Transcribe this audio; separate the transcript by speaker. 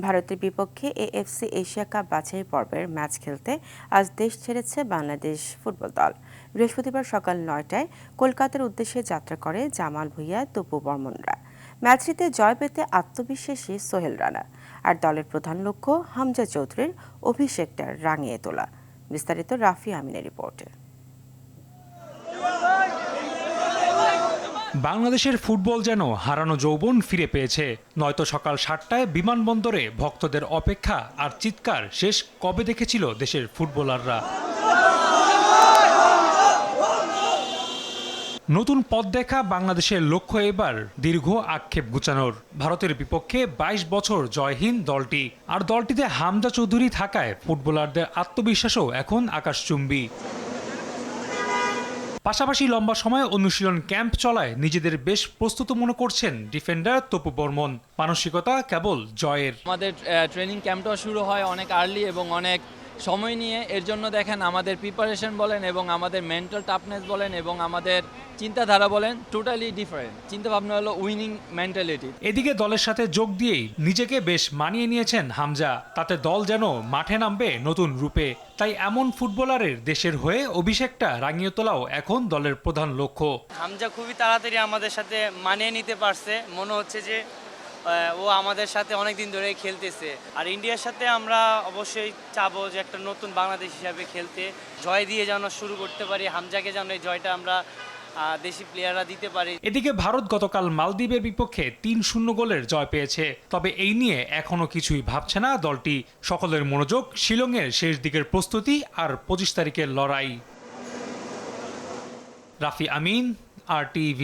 Speaker 1: ভারতের বিপক্ষে AFC Asia cup বাছাই পর্বের ম্যাচ খেলতে আজ দেশ ছেড়েছে বাংলাদেশ ফুটবল দল। বৃহস্পতিবার সকাল ৯টায় কলকাতার উদ্দেশ্যে যাত্রা করে জামাল ভুঁইয়া, তপু বর্মনরা। ম্যাচটিতে জয় পেতে আত্মবিশ্বাসী সোহেল রানা। আর দলের প্রধান লক্ষ্য হামজা চৌধুরীর অভিষেকটা রাঙিয়ে তোলা। বিস্তারিত রাফি আমিনের রিপোর্টে।
Speaker 2: বাংলাদেশের ফুটবল যেন হারানো যৌবন ফিরে পেয়েছে। নয়তো সকাল ৭টায় বিমানবন্দরে ভক্তদের অপেক্ষা আর চিৎকার শেষ কবে দেখেছিল দেশের ফুটবলাররা। নতুন পথ দেখা বাংলাদেশের লক্ষ্য এবার দীর্ঘ আক্ষেপ গুছানোর। ভারতের বিপক্ষে ২২ বছর জয়হীন দলটি, আর দলটিতে হামজা চৌধুরী থাকায় ফুটবলারদের আত্মবিশ্বাসও এখন আকাশচুম্বী। পাশাপাশি লম্বা সময় অনুশীলন ক্যাম্প চলায় নিজেদের বেশ প্রস্তুত মনে করছেন ডিফেন্ডার তপু বর্মন। মানসিকতা কেবল জয়ের।
Speaker 3: আমাদের ট্রেনিং ক্যাম্পটাও শুরু হয় অনেক আর্লি এবং অনেক সময় নিয়ে। এর জন্য দেখেন আমাদের প্রিপারেশন বলেন এবং আমাদের মেন্টাল টাফনেস বলেন এবং আমাদের চিন্তাধারা বলেন টোটালি ডিফারেন্ট। চিন্তাভাবনা হলো উইনিং মেন্টালিটি।
Speaker 2: এদিকে দলের সাথে যোগ দিয়েই নিজেকে বেশ মানিয়ে নিয়েছেন হামজা। তাতে দল যেন মাঠে নামবে নতুন রূপে। তাই এমন ফুটবলারের দেশের হয়ে অভিষেকটা রাঙিয়ে তোলাও এখন দলের প্রধান লক্ষ্য।
Speaker 4: হামজা খুবই তাড়াতাড়ি আমাদের সাথে মানিয়ে নিতে পারছে। মনে হচ্ছে যে ও আমাদের সাথে অনেক দিন ধরে খেলতেছে। আর ইন্ডিয়ার সাথে আমরা অবশ্যই চাবো যে একটা নতুন বাংলাদেশ হিসাবে খেলতে, জয় দিয়ে যেন শুরু করতে পারি। হামজাকে যেন এই জয়টা আমরা দেশি প্লেয়াররা দিতে পারি।
Speaker 2: এদিকে ভারত গতকাল মালদ্বীপের বিপক্ষে ৩-০ গোলের জয় পেয়েছে। তবে এই নিয়ে এখনো কিছুই ভাবছে না দলটি। সকলের মনোযোগ শিলংয়ের শেষ দিকের প্রস্তুতি আর ২৫ তারিখের লড়াই। রাফি আমিন, RTV।